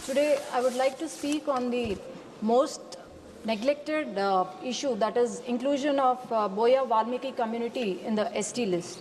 Today, I would like to speak on the most neglected issue, that is inclusion of Boya Valmiki community in the ST list.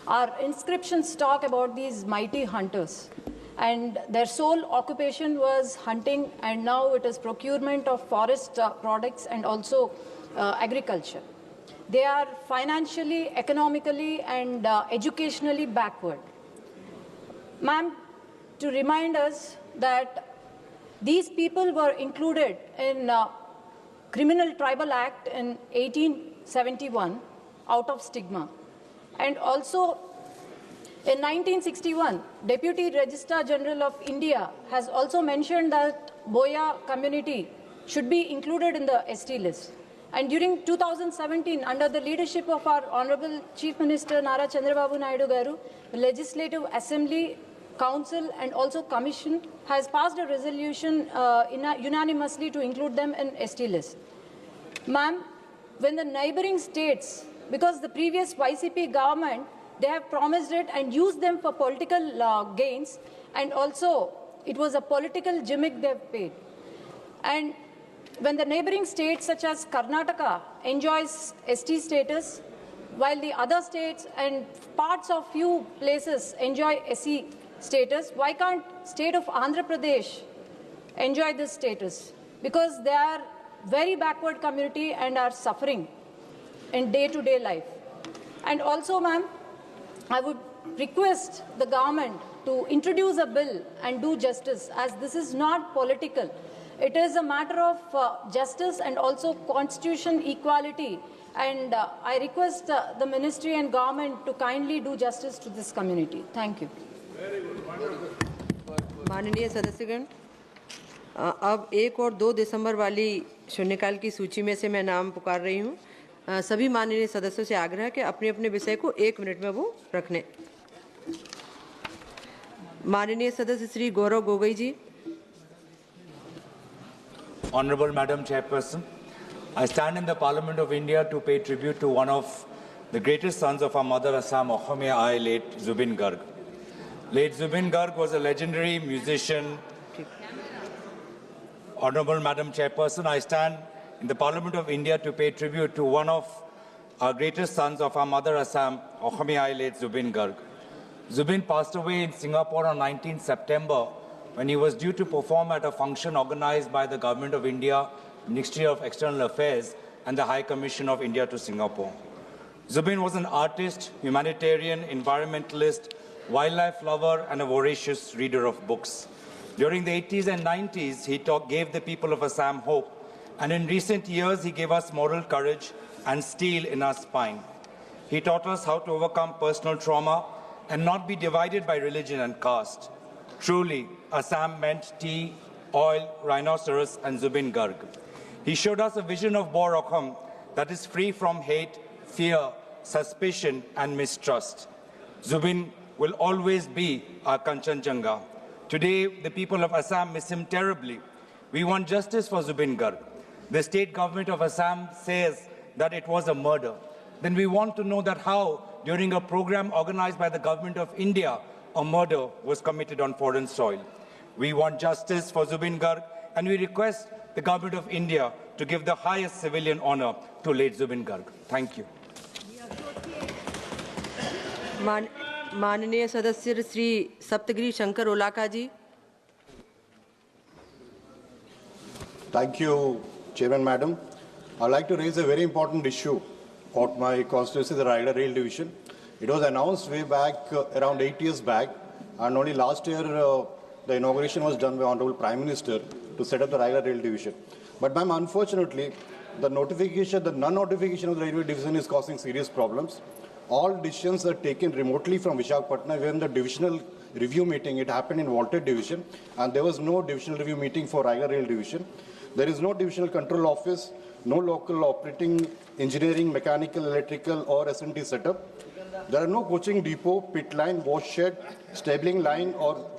Our inscriptions talk about these mighty hunters, and their sole occupation was hunting, and now it is procurement of forest products and also agriculture. They are financially, economically, and educationally backward. Ma'am, to remind us that these people were included in Criminal Tribal Act in 1871 out of stigma. And also in 1961, Deputy Registrar General of India has also mentioned that Boya community should be included in the ST list. And during 2017, under the leadership of our Honorable Chief Minister Nara Chandrababu Naidu Garu, the Legislative Assembly, Council and also Commission has passed a resolution unanimously to include them in ST list. Ma'am, when the neighboring states, because the previous YCP government, they have promised it and used them for political gains, and also it was a political gimmick they've paid. And when the neighboring states such as Karnataka enjoys ST status, while the other states and parts of few places enjoy SC status, why can't state of Andhra Pradesh enjoy this status? Because they are very backward community and are suffering in day-to-day life. And also, ma'am, I would request the government to introduce a bill and do justice, as this is not political. It is a matter of justice and also constitution equality. And I request the ministry and government to kindly do justice to this community. Thank you. माननीय सदस्यगण, अब 1 और 2 दिसंबर वाली शून्यकाल की सूची में से मैं नाम पुकार रही हूं। सभी माननीय सदस्यों से आग्रह है कि अपने अपने विषय को 1 मिनट में वो रखने। माननीय सदस्य श्री गौरव गोगोई जी। Honorable Madam Chairperson, I stand in the Parliament of India to pay tribute to one of the greatest sons of our mother Assam, Ohome Ai, late Zubin Garg. Late Zubin Garg was a legendary musician. Honorable Madam Chairperson, I stand in the Parliament of India to pay tribute to one of our greatest sons of our mother Assam, Ohome Ai, late Zubin Garg. Zubin passed away in Singapore on 19 September when he was due to perform at a function organized by the Government of India, Ministry of External Affairs and the High Commission of India to Singapore. Zubin was an artist, humanitarian, environmentalist, wildlife lover and a voracious reader of books. During the 80s and 90s, he gave the people of Assam hope, and in recent years he gave us moral courage and steel in our spine. He taught us how to overcome personal trauma and not be divided by religion and caste. Truly, Assam meant tea, oil, rhinoceros and Zubin Garg. He showed us a vision of Bor Okham that is free from hate, fear, suspicion and mistrust. Zubin will always be our Kanchanjunga. Today, the people of Assam miss him terribly. We want justice for Zubin Garg. The state government of Assam says that it was a murder. Then we want to know that how, during a program organized by the government of India, a murder was committed on foreign soil. We want justice for Zubin Garg, and we request the government of India to give the highest civilian honor to late Zubin Garg. Thank you. माननीय सदस्य श्री सप्तगिरी शंकर ओलाका जी। Thank you, Chairman Madam. I'd like to raise a very important issue of my constituency, the Raigad Rail Division. It was announced way back around 8 years back, and only last year the inauguration was done by Honorable Prime Minister to set up the Raigad Rail Division. But ma'am, unfortunately, the non-notification of the railway division is causing serious problems. All decisions are taken remotely from Visakhapatnam. When the divisional review meeting, it happened in Walted Division, and there was no divisional review meeting for Raigad Rail Division. There is no divisional control office, no local operating, engineering, mechanical, electrical or S&T setup. There are no coaching depot, pit line, wash shed, stabling line or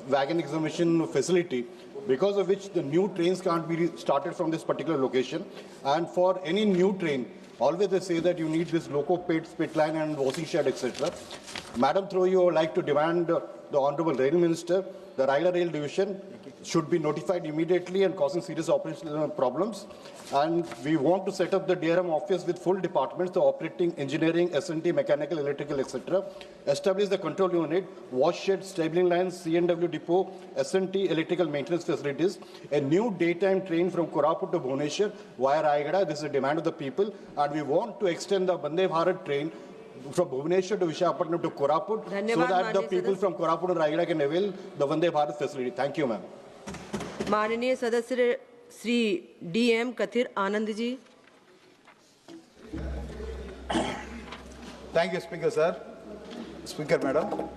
wagon examination facility, because of which the new trains can't be started from this particular location. And for any new train, always they say that you need this loco pit line and washing shed, etc. Madam, through you, I would like to demand the Honorable Rail Minister, the Raila Rail Division should be notified immediately and causing serious operational problems. And we want to set up the DRM office with full departments, the operating, engineering, S&T, mechanical, electrical, etc. Establish the control unit, wash shed, stabling lines, C&W depot, S&T, electrical maintenance facilities. A new daytime train from Koraput to Bhubaneswar via Rayagada. This is a demand of the people. And we want to extend the Vande Bharat train from Bhubaneswar to Visakhapatnam to Koraput so धन्यवाद that the माननीय people सदस्य। from Koraput and Rayagada can avail the Vande Bharat facility. Thank you, ma'am. माननीय सदस्य Shri DM Kathir Anand ji. Thank you, Speaker, sir. Speaker, madam.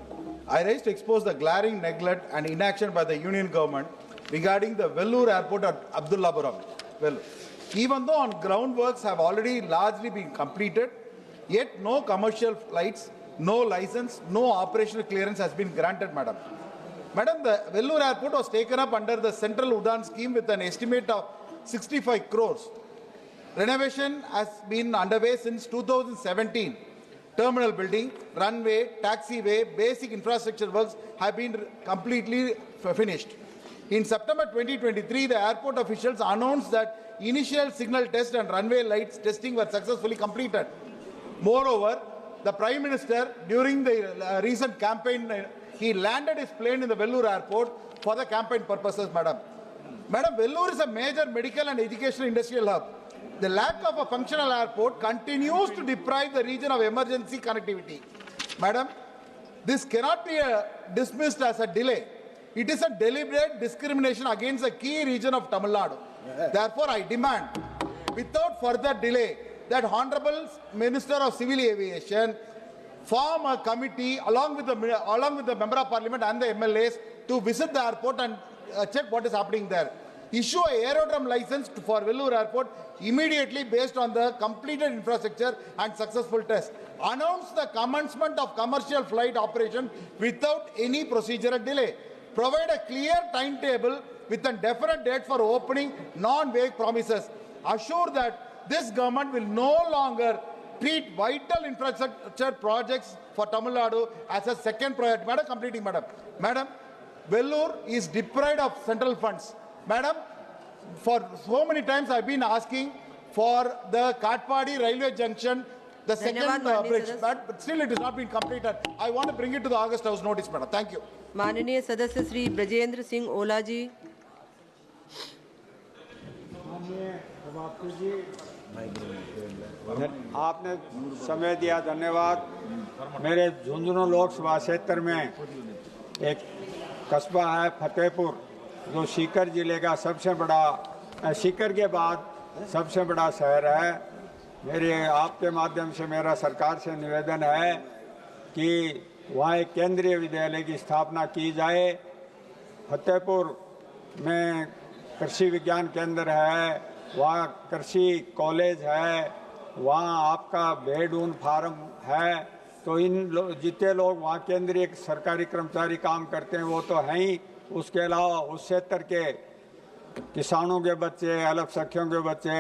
I rise to expose the glaring neglect and inaction by the union government regarding the Vellore Airport at Abdullapuram. Well, even though on ground works have already largely been completed, yet no commercial flights, no license, no operational clearance has been granted, madam. Madam, the Vellore Airport was taken up under the Central Udan scheme with an estimate of 65 crores. Renovation has been underway since 2017. Terminal building, runway, taxiway, basic infrastructure works have been completely finished. In September 2023, the airport officials announced that initial signal test and runway lights testing were successfully completed. Moreover, the Prime Minister, during the recent campaign, he landed his plane in the Vellore Airport for the campaign purposes, madam. Madam, Vellore is a major medical and educational industrial hub. The lack of a functional airport continues to deprive the region of emergency connectivity. Madam, this cannot be dismissed as a delay. It is a deliberate discrimination against the key region of Tamil Nadu. Therefore, I demand, without further delay, that Honorable Minister of Civil Aviation form a committee along with the Member of Parliament and the MLAs to visit the airport and check what is happening there. Issue an aerodrome license for Vellore Airport immediately based on the completed infrastructure and successful tests. Announce the commencement of commercial flight operation without any procedural delay. Provide a clear timetable with a definite date for opening, non-vague promises. Assure that this government will no longer treat vital infrastructure projects for Tamil Nadu as a second priority. Madam, completing, madam. Madam, Vellore is deprived of central funds. Madam, for so many times I've been asking for the Katpadi railway junction, the second bridge, but still it has not been completed. I want to bring it to the August House notice, madam. Thank you. माननीय सदस्य श्री ब्रजेंद्र सिंह ओला जी। आपने समय दिया, धन्यवाद। मेरे झुंझुनू लोकसभा क्षेत्र में एक कस्बा है फतेहपुर, जो सीकर जिले का सबसे बड़ा, सीकर के बाद सबसे बड़ा शहर है। मेरे आपके माध्यम से मेरा सरकार से निवेदन है कि वहाँ एक केंद्रीय विद्यालय की स्थापना की जाए। फतेहपुर में कृषि विज्ञान केंद्र है, वहाँ कृषि कॉलेज है, वहाँ आपका भेड़ ऊन फार्म है। तो जितने लोग वहाँ केंद्रीय सरकारी कर्मचारी काम करते हैं वो तो हैं ही, उसके अलावा उस क्षेत्र के किसानों के बच्चे, अल्पसंख्यकों के बच्चे,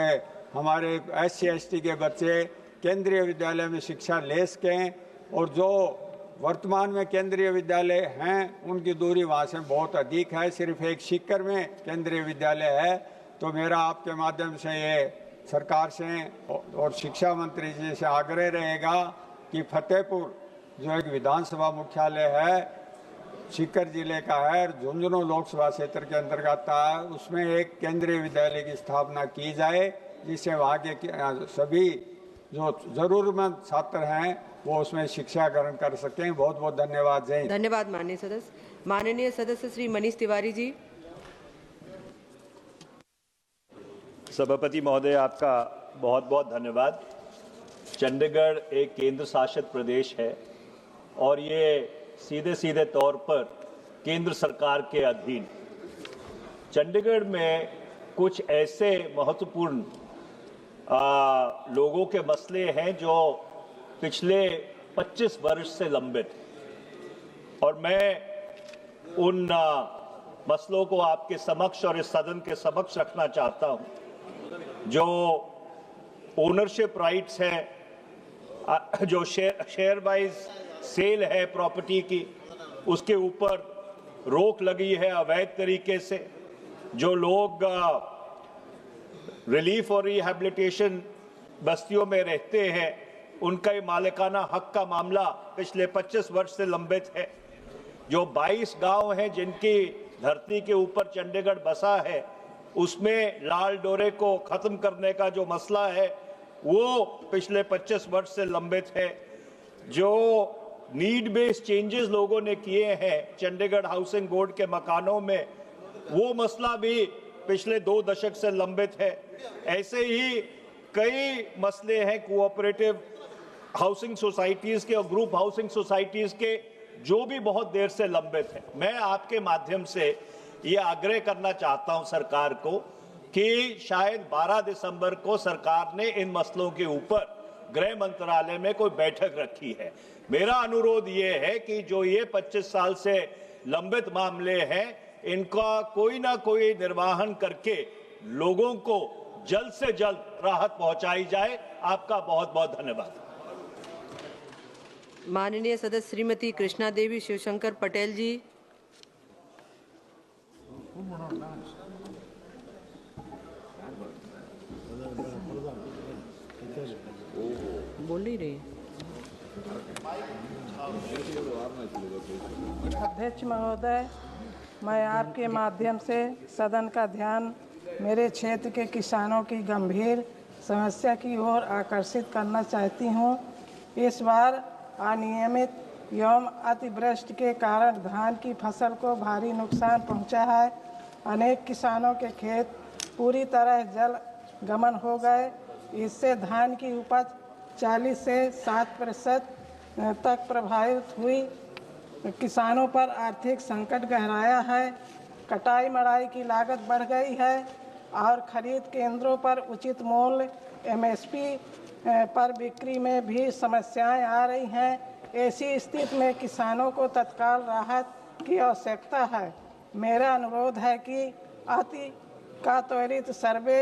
हमारे SC ST के बच्चे केंद्रीय विद्यालय में शिक्षा ले सकें। और जो वर्तमान में केंद्रीय विद्यालय हैं उनकी दूरी वहाँ से बहुत अधिक है, सिर्फ एक सीकर में केंद्रीय विद्यालय है। तो मेरा आपके माध्यम से ये सरकार से और शिक्षा मंत्री जी से आग्रह रहेगा कि फतेहपुर जो एक विधानसभा मुख्यालय है, सीकर जिले का है, झुंझुनू लोकसभा क्षेत्र के अंतर्गत है, उसमें एक केंद्रीय विद्यालय की स्थापना की जाए, जिससे वहाँ के सभी जो जरूरतमंद छात्र हैं वो उसमें शिक्षा ग्रहण कर सकें। बहुत बहुत धन्यवाद। जय हिंद। धन्यवाद माननीय सदस्य। माननीय सदस्य श्री मनीष तिवारी जी। सभापति महोदय, आपका बहुत बहुत धन्यवाद। चंडीगढ़ एक केंद्र शासित प्रदेश है और ये सीधे सीधे तौर पर केंद्र सरकार के अधीन। चंडीगढ़ में कुछ ऐसे महत्वपूर्ण लोगों के मसले हैं जो पिछले 25 वर्ष से लंबित, और मैं उन मसलों को आपके समक्ष और इस सदन के समक्ष रखना चाहता हूं। जो ओनरशिप राइट्स हैं, जो शेयर वाइज सेल है प्रॉपर्टी की, उसके ऊपर रोक लगी है अवैध तरीके से। जो लोग रिलीफ और रिहैबिलिटेशन बस्तियों में रहते हैं, उनका ये मालिकाना हक का मामला पिछले 25 वर्ष से लंबित है। जो 22 गांव हैं जिनकी धरती के ऊपर चंडीगढ़ बसा है, उसमें लाल डोरे को खत्म करने का जो मसला है वो पिछले 25 वर्ष से लंबित है। जो नीड बेस्ड चेंजेस लोगों ने किए हैं चंडीगढ़ हाउसिंग बोर्ड के मकानों में, वो मसला भी पिछले 2 दशक से लंबित है। ऐसे ही कई मसले हैं कोऑपरेटिव हाउसिंग सोसाइटीज के और ग्रुप हाउसिंग सोसाइटीज के, जो भी बहुत देर से लंबित है। मैं आपके माध्यम से ये आग्रह करना चाहता हूं सरकार को कि शायद 12 दिसंबर को सरकार ने इन मसलों के ऊपर गृह मंत्रालय में कोई बैठक रखी है। मेरा अनुरोध ये है कि जो ये 25 साल से लंबित मामले हैं, इनका कोई ना कोई निर्वहन करके लोगों को जल्द से जल्द राहत पहुंचाई जाए। आपका बहुत बहुत धन्यवाद। माननीय सदस्य श्रीमती कृष्णा देवी शिवशंकर पटेल जी। बोल नहीं रही। अध्यक्ष महोदय, मैं आपके माध्यम से सदन का ध्यान मेरे क्षेत्र के किसानों की गंभीर समस्या की ओर आकर्षित करना चाहती हूं। इस बार अनियमित एवं अतिवृष्टि के कारण धान की फसल को भारी नुकसान पहुंचा है। अनेक किसानों के खेत पूरी तरह जल गमन हो गए। इससे धान की उपज 40 से 60% तक प्रभावित हुई। किसानों पर आर्थिक संकट गहराया है। कटाई मड़ाई की लागत बढ़ गई है और खरीद केंद्रों पर उचित मूल्य एमएसपी पर बिक्री में भी समस्याएं आ रही हैं। ऐसी स्थिति में किसानों को तत्काल राहत की आवश्यकता है। मेरा अनुरोध है कि अति का त्वरित सर्वे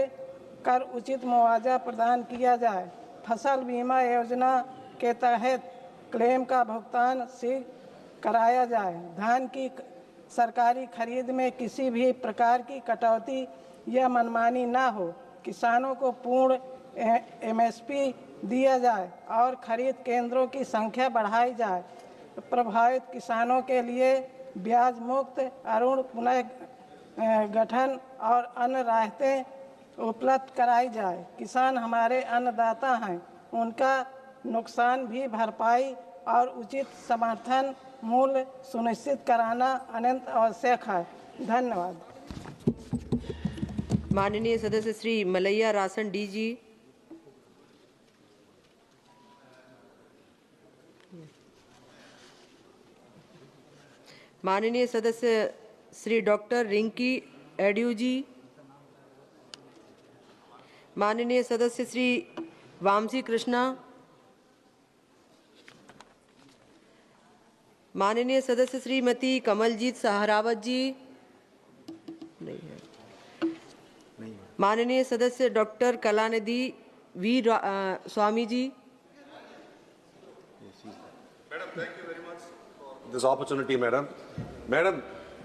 कर उचित मुआवजा प्रदान किया जाए। फसल बीमा योजना के तहत क्लेम का भुगतान शीघ्र कराया जाए। धान की सरकारी खरीद में किसी भी प्रकार की कटौती या मनमानी ना हो। किसानों को पूर्ण एमएसपी दिया जाए और खरीद केंद्रों की संख्या बढ़ाई जाए। प्रभावित किसानों के लिए ब्याज मुक्त ऋण पुनः गठन और अन्य राहतें उपलब्ध कराई जाए। किसान हमारे अन्नदाता हैं, उनका नुकसान भी भरपाई और उचित समर्थन मूल्य सुनिश्चित कराना अत्यंत आवश्यक है। धन्यवाद। माननीय सदस्य श्री मलैया रासन डी जी। माननीय सदस्य श्री डॉक्टर रिंकी एड्यू जी। माननीय सदस्य श्री वामसी कृष्णा। माननीय सदस्य श्रीमती कमलजीत सहारावत जी। नहीं है। माननीय सदस्य doctor Kalanidhi V Swamy ji. Madam, thank you very much for this opportunity, madam. Madam,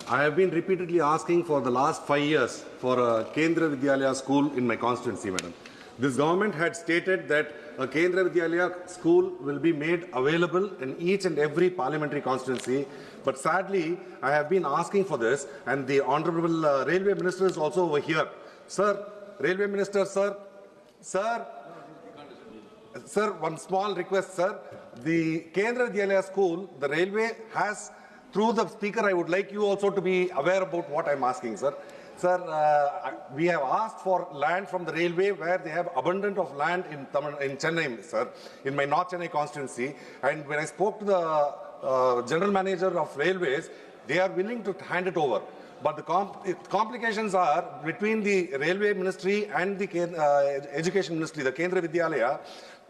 I have been repeatedly asking for the last 5 years for a Kendra Vidyalaya school in my constituency, madam. This government had stated that a Kendra Vidyalaya school will be made available in each and every parliamentary constituency. But sadly, I have been asking for this, and the Honorable Railway Minister is also over here. Sir, Railway Minister, sir, one small request, sir. The Kendra Vidyalaya school, the railway has, through the speaker, I would like you also to be aware about what I'm asking, sir. Sir, we have asked for land from the railway where they have abundance of land in Chennai, sir, in my North Chennai constituency. And when I spoke to the general manager of railways, they are willing to hand it over. But the complications are between the railway ministry and the education ministry, the Kendra Vidyalaya.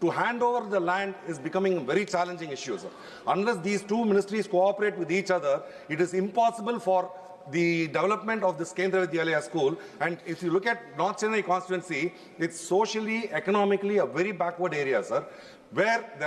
To hand over the land is becoming a very challenging issue, sir. Unless these two ministries cooperate with each other, it is impossible for the development of this Kendra Vidyalaya school. And if you look at North Chennai constituency, it's socially, economically a very backward area, sir, where there